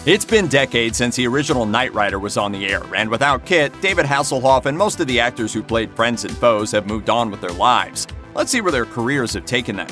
It's been decades since the original Knight Rider was on the air, and without KITT, David Hasselhoff and most of the actors who played friends and foes have moved on with their lives. Let's see where their careers have taken them.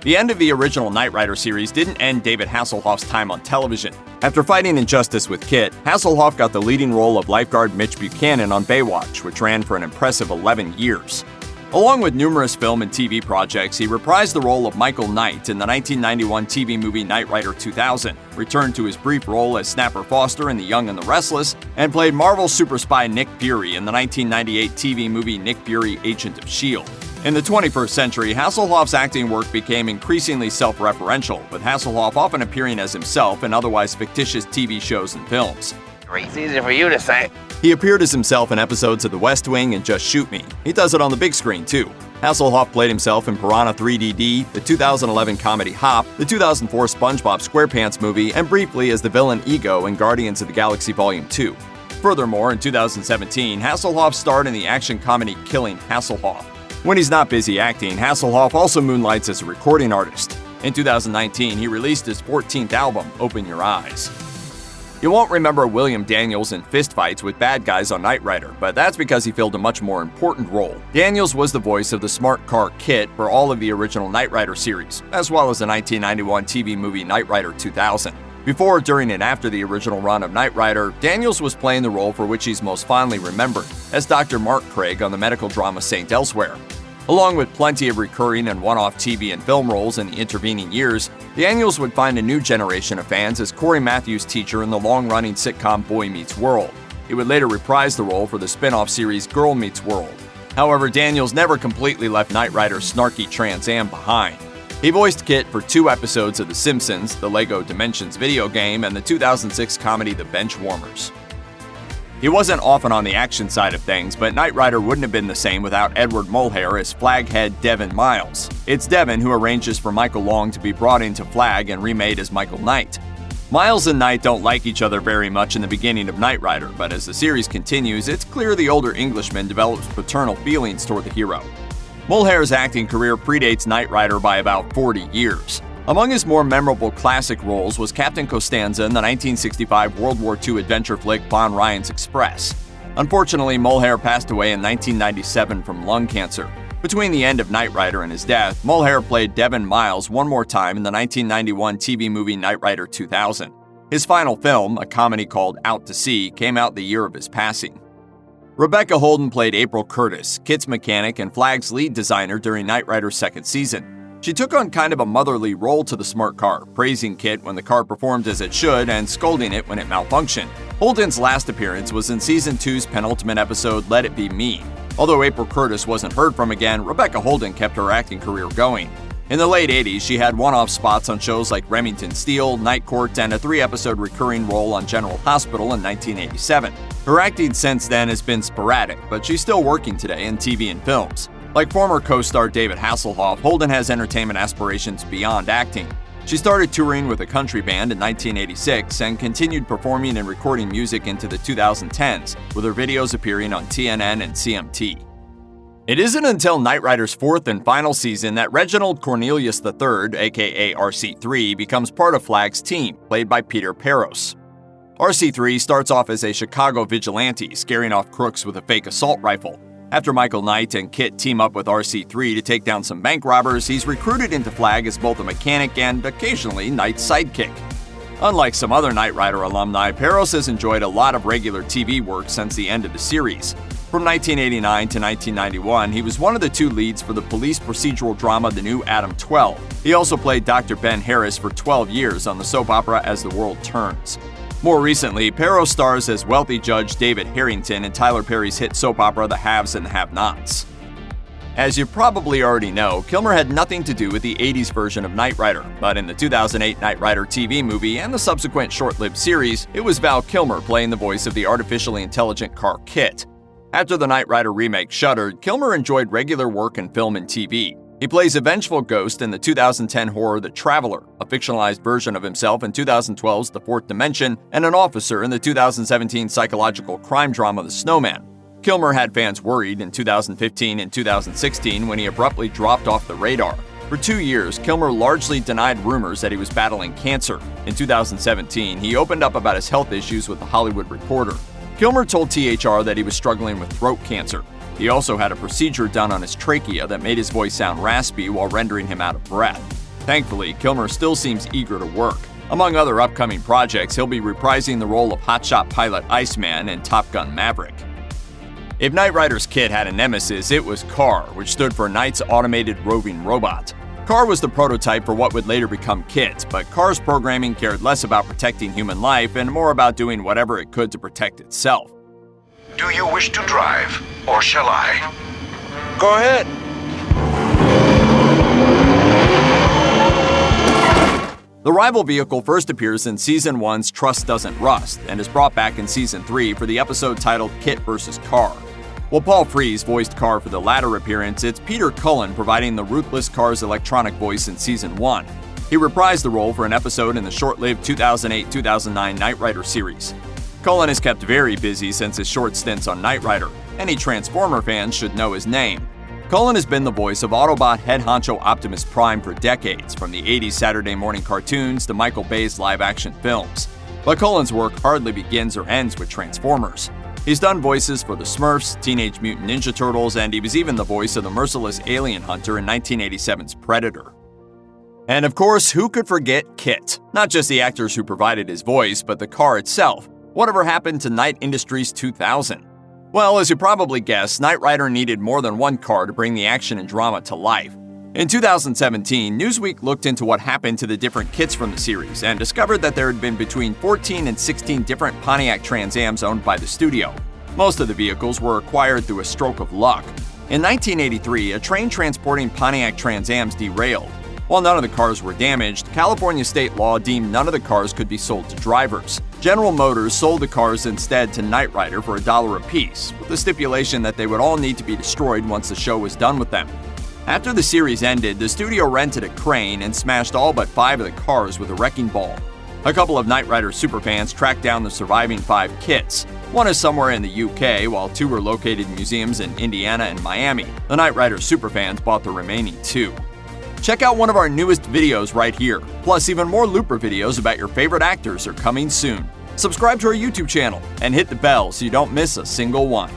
The end of the original Knight Rider series didn't end David Hasselhoff's time on television. After fighting injustice with KITT, Hasselhoff got the leading role of lifeguard Mitch Buchanan on Baywatch, which ran for an impressive 11 years. Along with numerous film and TV projects, he reprised the role of Michael Knight in the 1991 TV movie Knight Rider 2000, returned to his brief role as Snapper Foster in The Young and the Restless, and played Marvel super spy Nick Fury in the 1998 TV movie Nick Fury, Agent of S.H.I.E.L.D. In the 21st century, Hasselhoff's acting work became increasingly self-referential, with Hasselhoff often appearing as himself in otherwise fictitious TV shows and films. It's easy for you to say. He appeared as himself in episodes of The West Wing and Just Shoot Me. He does it on the big screen, too. Hasselhoff played himself in Piranha 3DD, the 2011 comedy Hop, the 2004 SpongeBob SquarePants movie, and briefly as the villain Ego in Guardians of the Galaxy Vol. 2. Furthermore, in 2017, Hasselhoff starred in the action comedy Killing Hasselhoff. When he's not busy acting, Hasselhoff also moonlights as a recording artist. In 2019, he released his 14th album, Open Your Eyes. You won't remember William Daniels in fistfights with bad guys on Knight Rider, but that's because he filled a much more important role. Daniels was the voice of the smart car KITT for all of the original Knight Rider series, as well as the 1991 TV movie Knight Rider 2000. Before, during, and after the original run of Knight Rider, Daniels was playing the role for which he's most fondly remembered, as Dr. Mark Craig on the medical drama St. Elsewhere. Along with plenty of recurring and one-off TV and film roles in the intervening years, Daniels would find a new generation of fans as Corey Matthews' teacher in the long-running sitcom Boy Meets World. He would later reprise the role for the spin-off series Girl Meets World. However, Daniels never completely left Knight Rider's snarky Trans Am behind. He voiced KITT for 2 episodes of The Simpsons, the Lego Dimensions video game, and the 2006 comedy The Benchwarmers. He wasn't often on the action side of things, but Knight Rider wouldn't have been the same without Edward Mulhare as Flaghead Devin Miles. It's Devin who arranges for Michael Long to be brought into Flag and remade as Michael Knight. Miles and Knight don't like each other very much in the beginning of Knight Rider, but as the series continues, it's clear the older Englishman develops paternal feelings toward the hero. Mulhare's acting career predates Knight Rider by about 40 years. Among his more memorable classic roles was Captain Costanza in the 1965 World War II adventure flick Von Ryan's Express. Unfortunately, Mulhare passed away in 1997 from lung cancer. Between the end of Knight Rider and his death, Mulhare played Devin Miles one more time in the 1991 TV movie Knight Rider 2000. His final film, a comedy called Out to Sea, came out the year of his passing. Rebecca Holden played April Curtis, KITT's mechanic and Flag's lead designer during Knight Rider's second season. She took on kind of a motherly role to the smart car, praising KITT when the car performed as it should and scolding it when it malfunctioned. Holden's last appearance was in Season 2's penultimate episode, Let It Be Me. Although April Curtis wasn't heard from again, Rebecca Holden kept her acting career going. In the late 80s, she had one-off spots on shows like Remington Steele, Night Court, and a 3-episode recurring role on General Hospital in 1987. Her acting since then has been sporadic, but she's still working today in TV and films. Like former co-star David Hasselhoff, Holden has entertainment aspirations beyond acting. She started touring with a country band in 1986 and continued performing and recording music into the 2010s, with her videos appearing on TNN and CMT. It isn't until Knight Rider's 4th and final season that Reginald Cornelius III, aka RC3, becomes part of Flag's team, played by Peter Parros. RC3 starts off as a Chicago vigilante, scaring off crooks with a fake assault rifle. After Michael Knight and KITT team up with RC3 to take down some bank robbers, he's recruited into Flag as both a mechanic and, occasionally, Knight's sidekick. Unlike some other Knight Rider alumni, Parros has enjoyed a lot of regular TV work since the end of the series. From 1989 to 1991, he was one of the 2 leads for the police procedural drama The New Adam 12. He also played Dr. Ben Harris for 12 years on the soap opera As the World Turns. More recently, Parros stars as wealthy judge David Harrington in Tyler Perry's hit soap opera The Haves and the Have-Nots. As you probably already know, Kilmer had nothing to do with the 80s version of Knight Rider, but in the 2008 Knight Rider TV movie and the subsequent short-lived series, it was Val Kilmer playing the voice of the artificially intelligent car KITT. After the Knight Rider remake shuttered, Kilmer enjoyed regular work in film and TV. He plays a vengeful ghost in the 2010 horror The Traveler, a fictionalized version of himself in 2012's The Fourth Dimension, and an officer in the 2017 psychological crime drama The Snowman. Kilmer had fans worried in 2015 and 2016 when he abruptly dropped off the radar. For 2 years, Kilmer largely denied rumors that he was battling cancer. In 2017, he opened up about his health issues with The Hollywood Reporter. Kilmer told THR that he was struggling with throat cancer. He also had a procedure done on his trachea that made his voice sound raspy while rendering him out of breath. Thankfully, Kilmer still seems eager to work. Among other upcoming projects, he'll be reprising the role of hotshot pilot Iceman in Top Gun Maverick. If Knight Rider's KITT had a nemesis, it was KAR, which stood for Knight's Automated Roving Robot. KAR was the prototype for what would later become KITT, but KAR's programming cared less about protecting human life and more about doing whatever it could to protect itself. Do you wish to drive, or shall I? Go ahead. The rival vehicle first appears in Season 1's Trust Doesn't Rust and is brought back in Season 3 for the episode titled KITT vs. KAR. While Paul Frees voiced KAR for the latter appearance, it's Peter Cullen providing the ruthless KAR's electronic voice in Season 1. He reprised the role for an episode in the short-lived 2008-2009 Knight Rider series. Cullen has kept very busy since his short stints on Knight Rider. Any Transformer fans should know his name. Cullen has been the voice of Autobot head honcho Optimus Prime for decades, from the 80s Saturday morning cartoons to Michael Bay's live-action films. But Cullen's work hardly begins or ends with Transformers. He's done voices for the Smurfs, Teenage Mutant Ninja Turtles, and he was even the voice of the merciless alien hunter in 1987's Predator. And of course, who could forget KITT? Not just the actors who provided his voice, but the car itself. Whatever happened to Knight Industries 2000? Well, as you probably guessed, Knight Rider needed more than one car to bring the action and drama to life. In 2017, Newsweek looked into what happened to the different KITTs from the series and discovered that there had been between 14 and 16 different Pontiac Trans Ams owned by the studio. Most of the vehicles were acquired through a stroke of luck. In 1983, a train transporting Pontiac Trans Ams derailed. While none of the cars were damaged, California state law deemed none of the cars could be sold to drivers. General Motors sold the cars instead to Knight Rider for $1 apiece, with the stipulation that they would all need to be destroyed once the show was done with them. After the series ended, the studio rented a crane and smashed all but 5 of the cars with a wrecking ball. A couple of Knight Rider superfans tracked down the surviving 5 KITTs. One is somewhere in the UK, while 2 are located in museums in Indiana and Miami. The Knight Rider superfans bought the remaining 2. Check out one of our newest videos right here. Plus, even more Looper videos about your favorite actors are coming soon. Subscribe to our YouTube channel and hit the bell so you don't miss a single one.